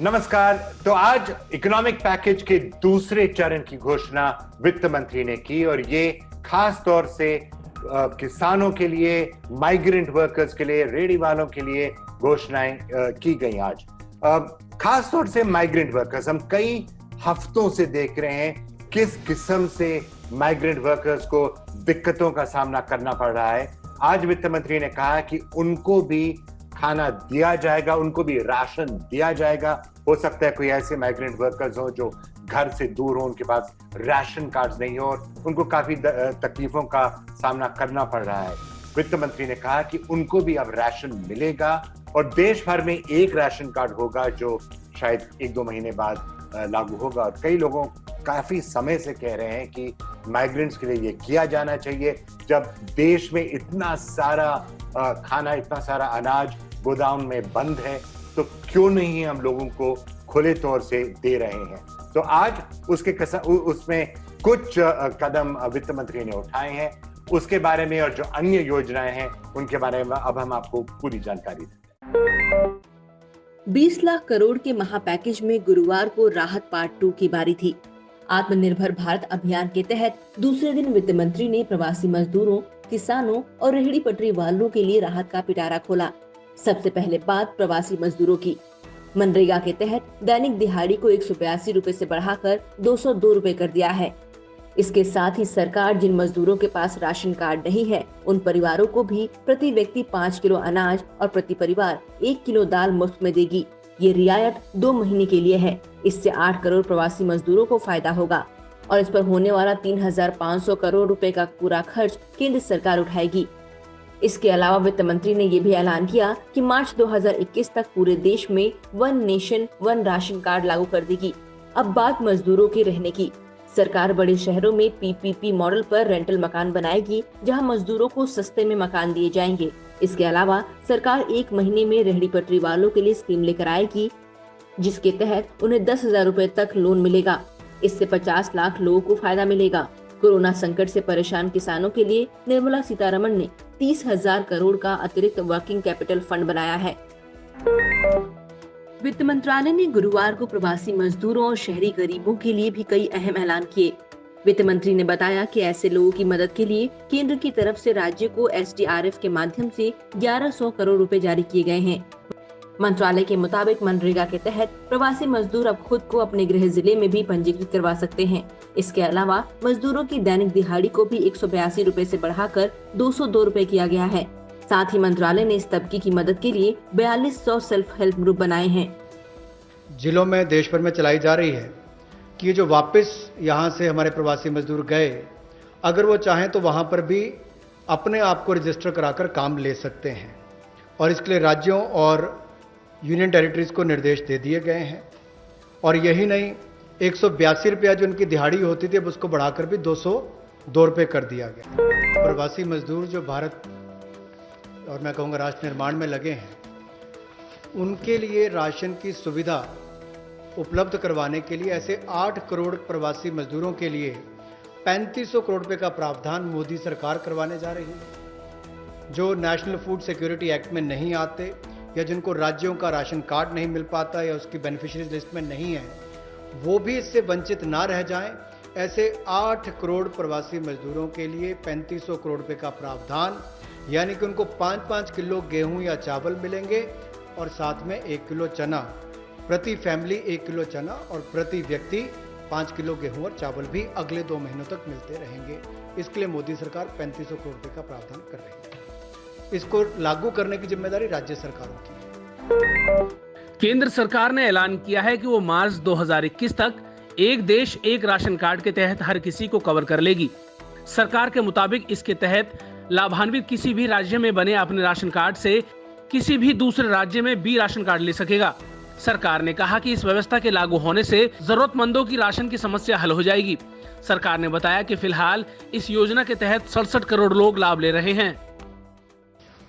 नमस्कार। तो आज इकोनॉमिक पैकेज के दूसरे चरण की घोषणा वित्त मंत्री ने की और ये खास तौर से किसानों के लिए, माइग्रेंट वर्कर्स के लिए, रेहड़ी वालों के लिए घोषणाएं की गई आज। खास तौर से माइग्रेंट वर्कर्स, हम कई हफ्तों से देख रहे हैं किस किस्म से माइग्रेंट वर्कर्स को दिक्कतों का सामना करना पड़ रहा है। आज वित्त मंत्री ने कहा कि उनको भी खाना दिया जाएगा, उनको भी राशन दिया जाएगा। हो सकता है कोई ऐसे माइग्रेंट वर्कर्स हो जो घर से दूर हो, उनके पास राशन कार्ड नहीं हो और उनको काफी तकलीफों का सामना करना पड़ रहा है। वित्त मंत्री ने कहा कि उनको भी अब राशन मिलेगा और देश भर में एक राशन कार्ड होगा जो शायद 1-2 महीने बाद लागू होगा। और कई लोगों काफी समय से कह रहे हैं कि माइग्रेंट्स के लिए ये किया जाना चाहिए। जब देश में इतना सारा खाना, इतना सारा अनाज गोदाम में बंद है, तो क्यों नहीं हम लोगों को खुले तौर से दे रहे हैं। तो आज उसमें कुछ कदम वित्त मंत्री ने उठाए हैं, उसके बारे में और जो अन्य योजनाएं हैं उनके बारे में अब हम आपको पूरी जानकारी देते हैं। 20 लाख करोड़ के महापैकेज में गुरुवार को राहत पार्ट 2 की बारी थी। आत्मनिर्भर भारत अभियान के तहत दूसरे दिन वित्त मंत्री ने प्रवासी मजदूरों, किसानों और रेहड़ी पटरी वालों के लिए राहत का पिटारा खोला। सबसे पहले बात प्रवासी मजदूरों की। मनरेगा के तहत दैनिक दिहाड़ी को 182 रुपए से बढ़ाकर 202 रुपए कर दिया है। इसके साथ ही सरकार जिन मजदूरों के पास राशन कार्ड नहीं है, उन परिवारों को भी प्रति व्यक्ति 5 किलो अनाज और प्रति परिवार 1 किलो दाल मुफ्त में देगी। ये रियायत 2 महीने के लिए है। इससे 8 करोड़ प्रवासी मजदूरों को फायदा होगा और इस पर होने वाला 3,500 करोड़ रुपए का पूरा खर्च केंद्र सरकार उठाएगी। इसके अलावा वित्त मंत्री ने ये भी ऐलान किया कि मार्च 2021 तक पूरे देश में one nation one ration card लागू कर देगी। अब बात मजदूरों के रहने की। सरकार बड़े शहरों में पीपीपी मॉडल पर रेंटल मकान बनाएगी, जहां मजदूरों को सस्ते में मकान दिए जाएंगे। इसके अलावा सरकार 1 महीने में रेहड़ी पटरी वालों के लिए स्कीम लेकर आएगी, जिसके तहत उन्हें 10,000 रुपए तक लोन मिलेगा। इससे 50 लाख लोगों को फायदा मिलेगा। कोरोना संकट से परेशान किसानों के लिए निर्मला सीतारमण ने 30,000 करोड़ का अतिरिक्त वर्किंग कैपिटल फंड बनाया है। वित्त मंत्रालय ने गुरुवार को प्रवासी मजदूरों और शहरी गरीबों के लिए भी कई अहम ऐलान किए। वित्त मंत्री ने बताया कि ऐसे लोगों की मदद के लिए केंद्र की तरफ से राज्य को SDRF के माध्यम से 1100 करोड़ रुपए जारी किए गए हैं। मंत्रालय के मुताबिक मनरेगा के तहत प्रवासी मजदूर अब खुद को अपने गृह जिले में भी पंजीकृत करवा सकते हैं। इसके अलावा मजदूरों की दैनिक दिहाड़ी को भी 182 रुपए से बढ़ाकर 202 रुपए किया गया है। साथ ही मंत्रालय ने इस तबके की मदद के लिए 4200 सेल्फ हेल्प ग्रुप बनाए हैं। जिलों में देश भर में चलाई जा रही है कि ये जो वापस यहाँ से हमारे प्रवासी मजदूर गए, अगर वो चाहें तो वहाँ पर भी अपने आप को रजिस्टर कराकर काम ले सकते हैं और इसके लिए राज्यों और यूनियन टेरिटरीज को निर्देश दे दिए गए हैं। और यही नहीं, 182 रुपया जो उनकी दिहाड़ी होती थी अब उसको बढ़ाकर भी 202 रुपये कर दिया गया। प्रवासी मजदूर जो भारत और मैं कहूँगा राष्ट्र निर्माण में लगे हैं, उनके लिए राशन की सुविधा उपलब्ध करवाने के लिए ऐसे 8 करोड़ प्रवासी मजदूरों के लिए 3500 करोड़ रुपये का प्रावधान मोदी सरकार करवाने जा रही है। जो नेशनल फूड सिक्योरिटी एक्ट में नहीं आते या जिनको राज्यों का राशन कार्ड नहीं मिल पाता या उसकी बेनिफिशियरीज लिस्ट में नहीं है, वो भी इससे वंचित ना रह जाएं। ऐसे 8 करोड़ प्रवासी मजदूरों के लिए 3500 करोड़ रुपए का प्रावधान, यानी कि उनको 5-5 किलो गेहूं या चावल मिलेंगे और साथ में 1 किलो चना, प्रति फैमिली 1 किलो चना और प्रति व्यक्ति 5 किलो गेहूं और चावल भी अगले 2 महीनों तक मिलते रहेंगे। इसके लिए मोदी सरकार 3500 करोड़ रुपए का प्रावधान कर रही है। इसको लागू करने की जिम्मेदारी राज्य सरकारों की है। केंद्र सरकार ने ऐलान किया है कि वो मार्च 2021 तक एक देश एक राशन कार्ड के तहत हर किसी को कवर कर लेगी। सरकार के मुताबिक इसके तहत लाभान्वित किसी भी राज्य में बने अपने राशन कार्ड से किसी भी दूसरे राज्य में भी राशन कार्ड ले सकेगा। सरकार ने कहा कि इस व्यवस्था के लागू होने से जरूरतमंदों की राशन की समस्या हल हो जाएगी। सरकार ने बताया कि फिलहाल इस योजना के तहत 67 करोड़ लोग लाभ ले रहे हैं।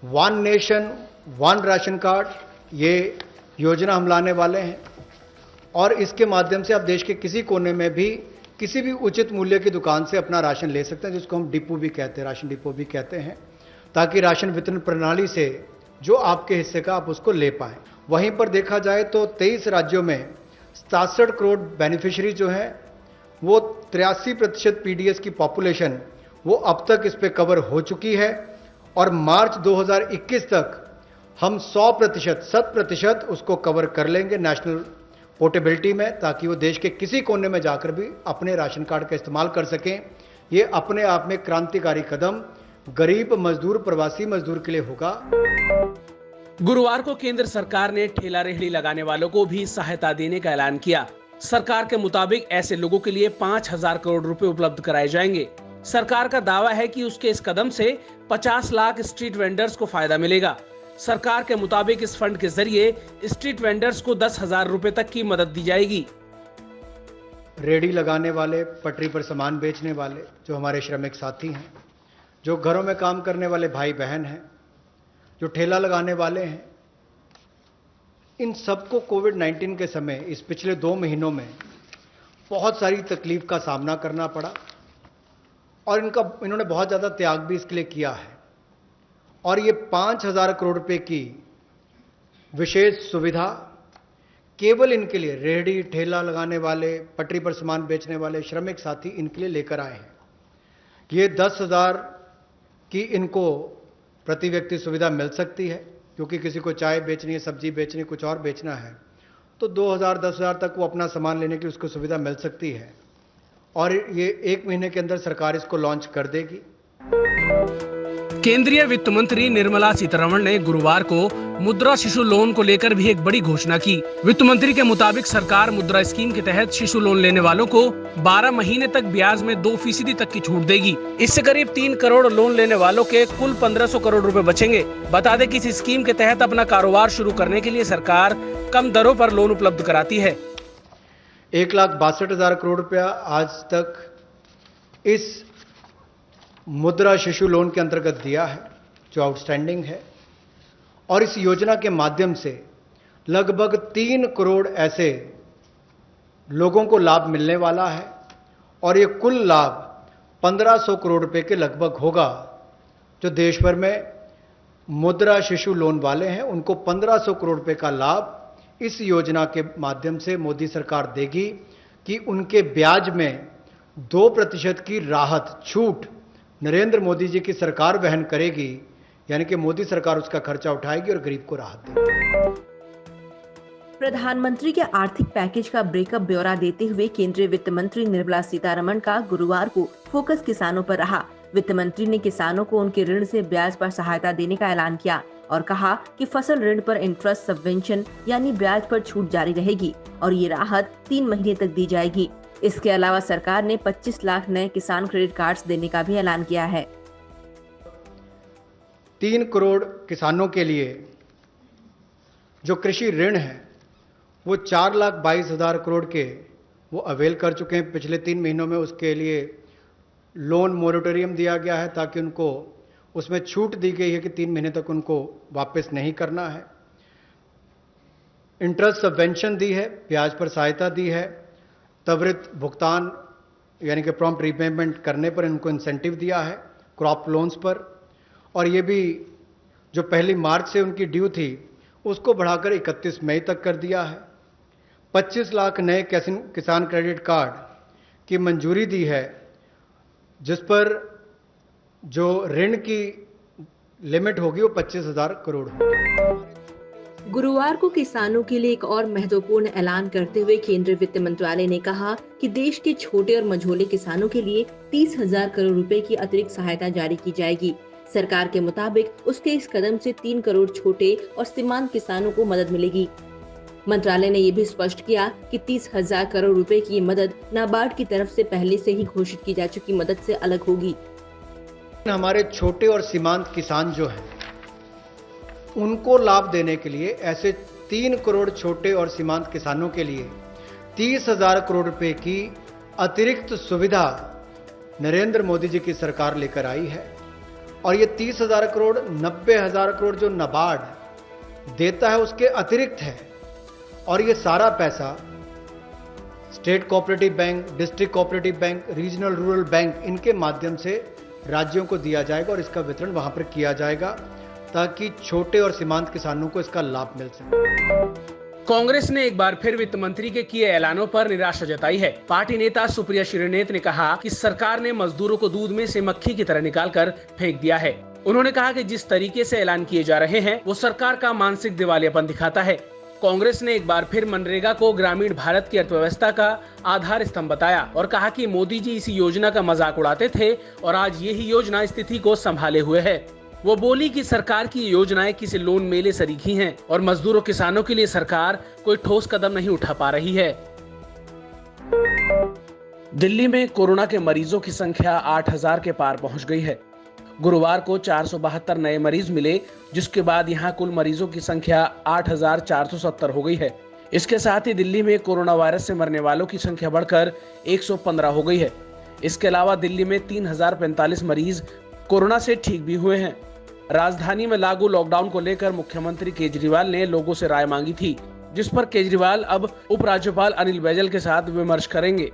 One nation one ration card, ये योजना हम लाने वाले हैं और इसके माध्यम से आप देश के किसी कोने में भी किसी भी उचित मूल्य की दुकान से अपना राशन ले सकते हैं, जिसको हम डिपो भी कहते हैं, राशन डिपो भी कहते हैं, ताकि राशन वितरण प्रणाली से जो आपके हिस्से का आप उसको ले पाएं। वहीं पर देखा जाए तो 23 राज्यों में 67 करोड़ बेनिफिशियरी जो हैं वो 83% पीडीएस की पॉपुलेशन वो अब तक इस पे कवर हो चुकी है और मार्च 2021 तक हम 100% उसको कवर कर लेंगे नेशनल पोर्टेबिलिटी में, ताकि वो देश के किसी कोने में जाकर भी अपने राशन कार्ड का इस्तेमाल कर सकें। ये अपने आप में क्रांतिकारी कदम गरीब मजदूर, प्रवासी मजदूर के लिए होगा। गुरुवार को केंद्र सरकार ने ठेला रेहड़ी लगाने वालों को भी सहायता देने का ऐलान किया। सरकार के मुताबिक ऐसे लोगों के लिए 5,000 करोड़ रुपए उपलब्ध कराए जाएंगे। सरकार का दावा है कि उसके इस कदम से 50 लाख स्ट्रीट वेंडर्स को फायदा मिलेगा। सरकार के मुताबिक इस फंड के जरिए स्ट्रीट वेंडर्स को 10,000 रुपए तक की मदद दी जाएगी। रेहड़ी लगाने वाले, पटरी पर सामान बेचने वाले जो हमारे श्रमिक साथी हैं, जो घरों में काम करने वाले भाई बहन हैं, जो ठेला लगाने वाले हैं, इन सबको कोविड-19 के समय इस पिछले 2 महीनों में बहुत सारी तकलीफ का सामना करना पड़ा और इन्होंने बहुत ज़्यादा त्याग भी इसके लिए किया है। और ये 5,000 करोड़ रुपए की विशेष सुविधा केवल इनके लिए, रेहड़ी ठेला लगाने वाले, पटरी पर सामान बेचने वाले श्रमिक साथी, इनके लिए लेकर आए हैं। ये 10,000 की इनको प्रति व्यक्ति सुविधा मिल सकती है, क्योंकि किसी को चाय बेचनी है, सब्जी बेचनी है, कुछ और बेचना है, तो 2,000 10,000 तक वो अपना सामान लेने की उसको सुविधा मिल सकती है। और ये 1 महीने के अंदर सरकार इसको लॉन्च कर देगी। केंद्रीय वित्त मंत्री निर्मला सीतारमण ने गुरुवार को मुद्रा शिशु लोन को लेकर भी एक बड़ी घोषणा की। वित्त मंत्री के मुताबिक सरकार मुद्रा स्कीम के तहत शिशु लोन लेने वालों को 12 महीने तक ब्याज में 2% तक की छूट देगी। इससे करीब 3 करोड़ लोन लेने वालों के कुल 1,500 करोड़ रुपए बचेंगे। बता दें कि इस स्कीम के तहत अपना कारोबार शुरू करने के लिए सरकार कम दरों पर लोन उपलब्ध कराती है। 1,62,000 करोड़ रुपया आज तक इस मुद्रा शिशु लोन के अंतर्गत दिया है, जो आउटस्टैंडिंग है। और इस योजना के माध्यम से लगभग 3 करोड़ ऐसे लोगों को लाभ मिलने वाला है और ये कुल लाभ 1,500 करोड़ रुपए के लगभग होगा। जो देश भर में मुद्रा शिशु लोन वाले हैं, उनको 1,500 करोड़ रुपए का लाभ इस योजना के माध्यम से मोदी सरकार देगी कि उनके ब्याज में 2% की राहत, छूट नरेंद्र मोदी जी की सरकार वहन करेगी, यानी कि मोदी सरकार उसका खर्चा उठाएगी और गरीब को राहत देगी। प्रधानमंत्री के आर्थिक पैकेज का ब्रेकअप ब्यौरा देते हुए केंद्रीय वित्त मंत्री निर्मला सीतारमण का गुरुवार को फोकस किसानों पर रहा। वित्त मंत्री ने किसानों को उनके ऋण से ब्याज पर सहायता देने का ऐलान किया और कहा कि फसल ऋण पर इंटरेस्ट सबवेंशन यानी ब्याज पर छूट जारी रहेगी और ये राहत 3 महीने तक दी जाएगी। इसके अलावा सरकार ने 25 लाख नए किसान क्रेडिट कार्ड्स देने का भी ऐलान किया है। 3 करोड़ किसानों के लिए जो कृषि ऋण है वो 4,22,000 करोड़ के वो अवेल कर चुके हैं। पिछले 3 महीनों में उसके लिए लोन मोरेटोरियम दिया गया है, ताकि उनको उसमें छूट दी गई है कि 3 महीने तक उनको वापस नहीं करना है। इंटरेस्ट सबवेंशन दी है, ब्याज पर सहायता दी है, त्वरित भुगतान यानी कि प्रॉम्प्ट रीपेमेंट करने पर इनको इंसेंटिव दिया है क्रॉप लोन्स पर। और ये भी जो 1 मार्च से उनकी ड्यू थी उसको बढ़ाकर 31 मई तक कर दिया है। 25 लाख नए किसान क्रेडिट कार्ड की मंजूरी दी है, जिस पर जो ऋण की लिमिट होगी वो 25,000 करोड़ होगी। गुरुवार को किसानों के लिए एक और महत्वपूर्ण ऐलान करते हुए केंद्रीय वित्त मंत्रालय ने कहा कि देश के छोटे और मझोले किसानों के लिए 30,000 करोड़ रुपए की अतिरिक्त सहायता जारी की जाएगी। सरकार के मुताबिक उसके इस कदम से 3 करोड़ छोटे और सीमांत किसानों को मदद मिलेगी। मंत्रालय ने ये भी स्पष्ट किया कि 30,000 करोड़ रुपए की मदद नाबार्ड की तरफ से पहले से ही घोषित की जा चुकी मदद से अलग होगी। हमारे छोटे और सीमांत किसान जो हैं, उनको लाभ देने के लिए ऐसे 3 करोड़ छोटे और सीमांत किसानों के लिए 30,000 करोड़ रुपए की अतिरिक्त सुविधा नरेंद्र मोदी जी की सरकार लेकर आई है। और ये 30,000 करोड़ 90,000 करोड़ जो नाबार्ड देता है उसके अतिरिक्त है। और ये सारा पैसा state cooperative bank, district cooperative bank, regional rural bank, इनके माध्यम से राज्यों को दिया जाएगा और इसका वितरण वहां पर किया जाएगा। ताकि छोटे और सीमांत किसानों को इसका लाभ मिल सके। कांग्रेस ने एक बार फिर वित्त मंत्री के किए ऐलानों पर निराशा जताई है। पार्टी नेता सुप्रिया श्रीनेत ने कहा कि सरकार ने मजदूरों को दूध में से मक्खी की तरह निकालकर फेंक दिया है। उन्होंने कहा कि जिस तरीके से ऐलान किए जा रहे हैं वो सरकार का मानसिक दिवालियापन दिखाता है। कांग्रेस ने एक बार फिर मनरेगा को ग्रामीण भारत की अर्थव्यवस्था का आधार स्तंभ बताया और कहा कि मोदी जी इसी योजना का मजाक उड़ाते थे और आज यही योजना स्थिति को संभाले हुए है। वो बोली कि सरकार की योजनाएं किसी लोन मेले सरीखी हैं और मजदूरों किसानों के लिए सरकार कोई ठोस कदम नहीं उठा पा रही है। दिल्ली में कोरोना के मरीजों की संख्या 8,000 के पार पहुंच गई है। गुरुवार को 472 नए मरीज मिले, जिसके बाद यहां कुल मरीजों की संख्या 8,470 हो गई है। इसके साथ ही दिल्ली में कोरोना वायरस से मरने वालों की संख्या बढ़कर 115 हो गई है। इसके अलावा दिल्ली में 3,045 मरीज कोरोना से ठीक भी हुए हैं। राजधानी में लागू लॉकडाउन को लेकर मुख्यमंत्री केजरीवाल ने लोगों से राय मांगी थी, जिस पर केजरीवाल अब उपराज्यपाल अनिल बैजल के साथ विमर्श करेंगे।